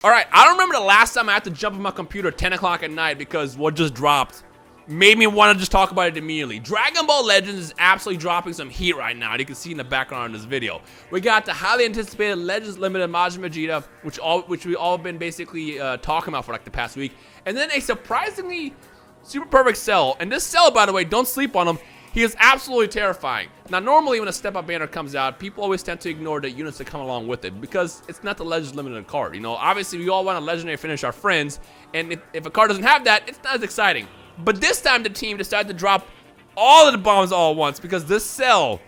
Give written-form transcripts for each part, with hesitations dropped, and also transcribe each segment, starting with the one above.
Alright, I don't remember the last time I had to jump on my computer at 10 o'clock at night because what just dropped made me want to just talk about it immediately. Dragon Ball Legends is absolutely dropping some heat right now. You can see in the background of this video. We got the highly anticipated Legends Limited Majin Vegeta, which we all been basically talking about for like the past week. And then a surprisingly super perfect Cell. And this Cell, by the way, don't sleep on him. He is absolutely terrifying. Now, normally when a step-up banner comes out, people always tend to ignore the units that come along with it because it's not the Legends Limited card. You know, obviously we all want a legendary finish our friends, and if a card doesn't have that, it's not as exciting. But this time the team decided to drop all of the bombs all at once because this Cell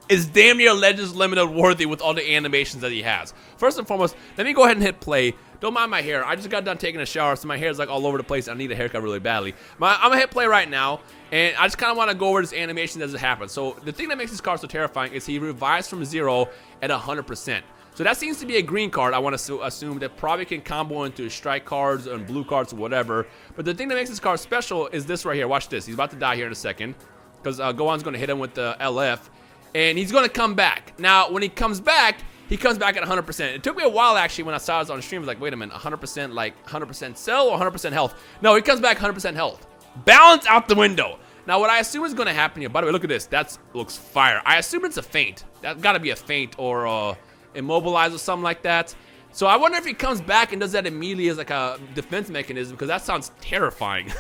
is damn near Legends Limited worthy with all the animations that he has. First and foremost, let me go ahead and hit play. Don't mind my hair. I just got done taking a shower, so my hair is like all over the place. I need a haircut really badly. I'm gonna hit play right now, and I just kind of want to go over this animation as it happens. So the thing that makes this card so terrifying is he revives from 0 at 100%. So that seems to be a green card. I want to assume that probably can combo into strike cards and blue cards or whatever. But the thing that makes this card special is this right here. Watch this. He's about to die here in a second because Gohan's going to hit him with the LF, and he's going to come back. Now, when he comes back at 100%. It took me a while, actually, when I saw this on stream. I was like, wait a minute, 100%, like 100% Cell or 100% health? No, he comes back 100% health. Balance out the window. Now, what I assume is going to happen here, by the way, look at this. That looks fire. I assume it's a feint. That's got to be a feint or immobilize or something like that. So I wonder if he comes back and does that immediately as like a defense mechanism, because that sounds terrifying.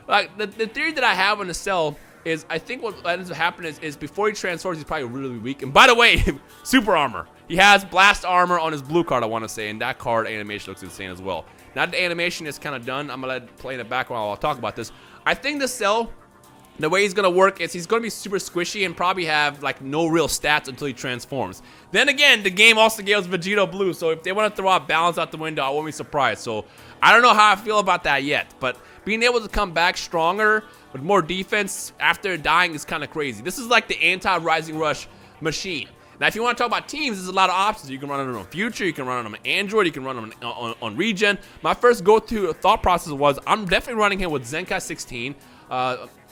Like, the theory that I have on the Cell is I think what ends up happening is before he transforms, he's probably really weak. And by the way, super armor. He has blast armor on his blue card, I want to say, and that card animation looks insane as well. Now the animation is kind of done. I'm going to let it play in the background while I'll talk about this. I think the Cell, the way he's going to work is he's going to be super squishy and probably have like no real stats until he transforms. Then again, the game also gives Vegeta blue, so if they want to throw out balance out the window, I won't be surprised. So I don't know how I feel about that yet, but being able to come back stronger with more defense after dying is kind of crazy. This is like the anti-Rising Rush machine. Now, if you want to talk about teams, there's a lot of options. You can run them on Future, you can run them on Android, you can run them on Regen. My first go-to thought process was I'm definitely running him with Zenkai 16,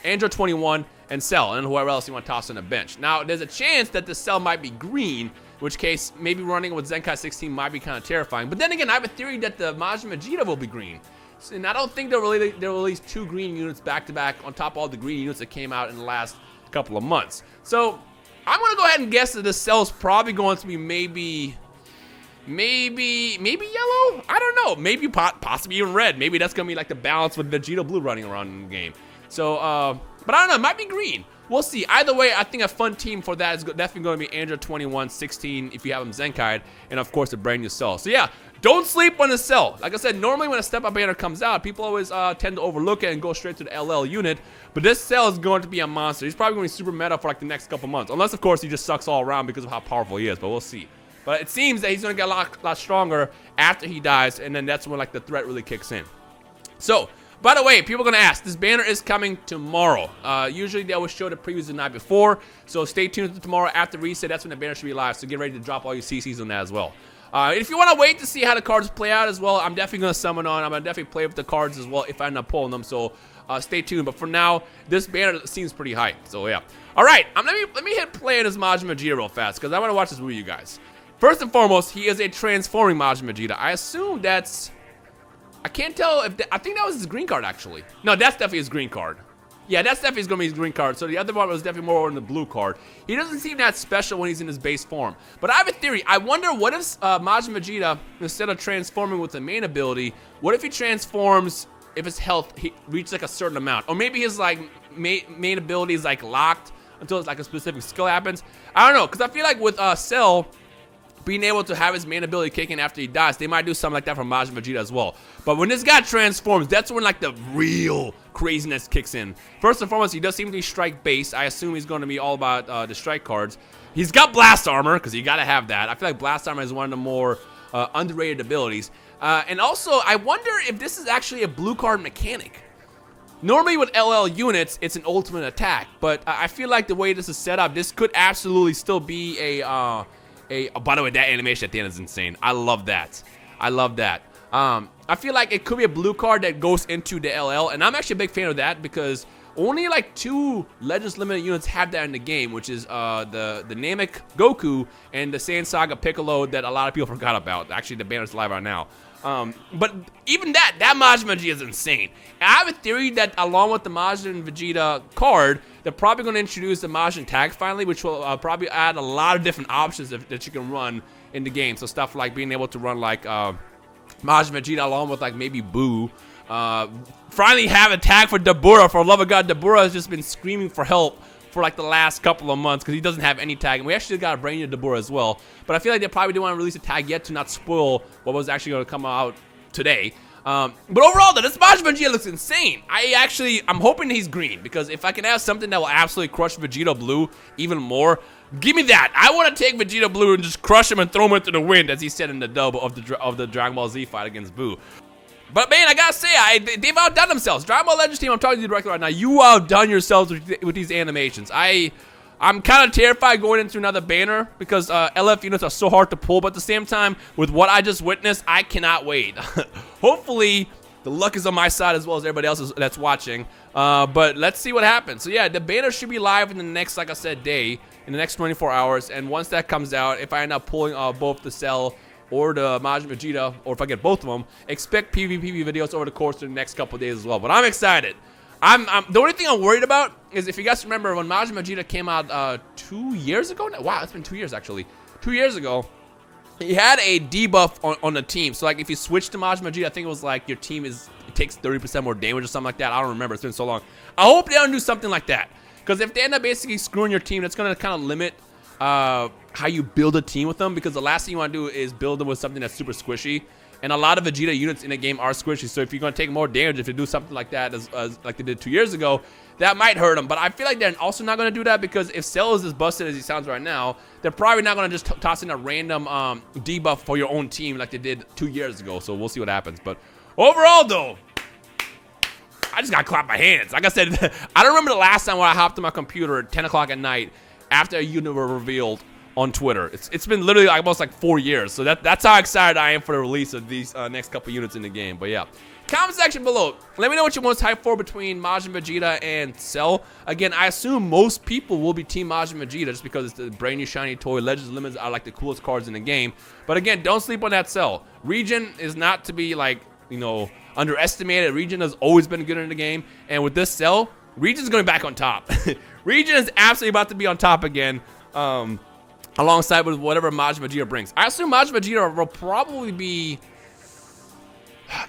Android 21, and Cell, and whoever else you want to toss on the bench. Now, there's a chance that the Cell might be green, in which case maybe running with Zenkai 16 might be kind of terrifying. But then again, I have a theory that the Majin Vegeta will be green. And I don't think they'll release 2 green units back-to-back on top of all the green units that came out in the last couple of months. So I'm going to go ahead and guess that this Cell's probably going to be maybe yellow? I don't know. Maybe possibly even red. Maybe that's going to be like the balance with Vegeta Blue running around in the game. So, but I don't know. It might be green. We'll see. Either way, I think a fun team for that is definitely going to be Android 21, 16 if you have them Zenkai'd, and of course the brand new Cell. So yeah, don't sleep on the Cell. Like I said, normally when a step-up banner comes out, people always tend to overlook it and go straight to the LL unit. But this Cell is going to be a monster. He's probably going to be super meta for like the next couple months. Unless, of course, he just sucks all around because of how powerful he is. But we'll see. But it seems that he's going to get a lot stronger after he dies. And then that's when like the threat really kicks in. So, by the way, people are going to ask, this banner is coming tomorrow. Usually they always show the previews the night before. So stay tuned to tomorrow after reset. That's when the banner should be live. So get ready to drop all your CCs on that as well. If you want to wait to see how the cards play out as well, I'm definitely going to summon on. I'm going to definitely play with the cards as well if I end up pulling them. So stay tuned. But for now, this banner seems pretty hype. So yeah. All right. Let me hit play on this Majin Vegeta real fast because I want to watch this with you guys. First and foremost, he is a transforming Majin Vegeta. I assume that's... I can't tell if... I think that was his green card, actually. No, that's definitely his green card. Yeah, that's definitely going to be his green card. So the other one was definitely more on the blue card. He doesn't seem that special when he's in his base form. But I have a theory. I wonder what if Majin Vegeta, instead of transforming with the main ability, what if he transforms if his health reaches like a certain amount? Or maybe his like main ability is like locked until it's like a specific skill happens. I don't know, because I feel like with Cell being able to have his main ability kick in after he dies, they might do something like that for Majin Vegeta as well. But when this guy transforms, that's when like the real craziness kicks in. First and foremost, he does seem to be strike based. I assume he's going to be all about the strike cards. He's got blast armor, because you got to have that. I feel like blast armor is one of the more underrated abilities. And also, I wonder if this is actually a blue card mechanic. Normally with LL units, it's an ultimate attack. But I feel like the way this is set up, this could absolutely still be a by the way, that animation at the end is insane. I love that. I love that. I feel like it could be a blue card that goes into the LL, and I'm actually a big fan of that because only like 2 Legends Limited units have that in the game, which is the Namek Goku and the Saiyan Saga Piccolo that a lot of people forgot about. Actually, the banner's live right now. But even that Majin Vegeta is insane. And I have a theory that along with the Majin Vegeta card, they're probably going to introduce the Majin tag finally, which will probably add a lot of different options that you can run in the game. So stuff like being able to run like Majin Vegeta along with like maybe Buu. Finally have a tag for Dabura. For the love of God, Dabura has just been screaming for help for like the last couple of months because he doesn't have any tag. And we actually got a brand new Dabura as well. But I feel like they probably didn't want to release a tag yet to not spoil what was actually going to come out today. But overall, though, this Majin Vegeta looks insane. I'm hoping he's green because if I can have something that will absolutely crush Vegeta Blue even more, give me that. I want to take Vegeta Blue and just crush him and throw him into the wind, as he said in the dub of the Dragon Ball Z fight against Buu. But man, I gotta say, they've outdone themselves. Dragon Ball Legends team, I'm talking to you directly right now. You outdone yourselves with these animations. I'm kind of terrified going into another banner because LF units are so hard to pull. But at the same time, with what I just witnessed, I cannot wait. Hopefully, the luck is on my side as well as everybody else that's watching. But let's see what happens. So yeah, the banner should be live in the next, like I said, day, in the next 24 hours. And once that comes out, if I end up pulling both the Cell or the Majin Vegeta, or if I get both of them, expect PvP videos over the course of the next couple of days as well. But I'm excited. The only thing I'm worried about is, if you guys remember, when Majin Vegeta came out 2 years ago. Wow, it's been 2 years actually. 2 years ago, he had a debuff on the team. So like if you switch to Majin Vegeta, I think it was like your team takes 30% more damage or something like that. I don't remember. It's been so long. I hope they don't do something like that, because if they end up basically screwing your team, that's gonna kind of limit how you build a team with them, because the last thing you want to do is build them with something that's super squishy, and a lot of Vegeta units in the game are squishy. So if you're going to take more damage if you do something like that, as like they did 2 years ago, that might hurt them. But I feel like they're also not going to do that, because if Cell is as busted as he sounds right now, they're probably not going to just toss in a random debuff for your own team like they did 2 years ago. So we'll see what happens. But overall, though, I just got to clap my hands. Like I said, I don't remember the last time when I hopped on my computer at 10 o'clock at night after a unit were revealed on Twitter. It's been literally almost like 4 years. So that's how excited I am for the release of these next couple units in the game. But yeah, comment section below, let me know what you're most hyped for between Majin Vegeta and Cell. Again, I assume most people will be Team Majin Vegeta just because it's the brand new shiny toy. Legends Limits are like the coolest cards in the game. But again, don't sleep on that Cell. Regen is not to be like, you know, underestimated. Regen has always been good in the game, and with this Cell, Regen's going back on top. Regen is absolutely about to be on top again, alongside with whatever Majin Vegeta brings. I assume Majin Vegeta will probably be...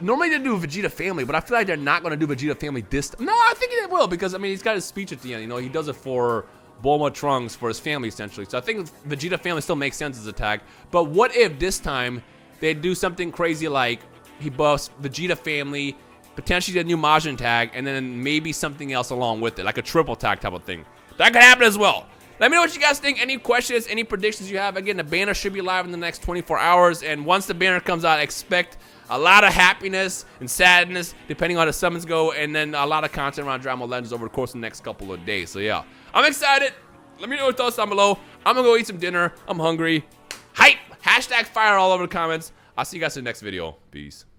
Normally they do Vegeta Family, but I feel like they're not going to do Vegeta Family this time. No, I think they will, because, I mean, he's got his speech at the end. You know, he does it for Bulma Trunks, for his family, essentially. So I think Vegeta Family still makes sense as a tag. But what if this time they do something crazy like he buffs Vegeta Family, potentially a new Majin tag, and then maybe something else along with it, like a triple tag type of thing. That could happen as well. Let me know what you guys think. Any questions, any predictions you have. Again, the banner should be live in the next 24 hours. And once the banner comes out, expect a lot of happiness and sadness, depending on how the summons go. And then a lot of content around Dragon Ball Legends over the course of the next couple of days. So yeah, I'm excited. Let me know your thoughts down below. I'm going to go eat some dinner. I'm hungry. Hype. Hashtag fire all over the comments. I'll see you guys in the next video. Peace.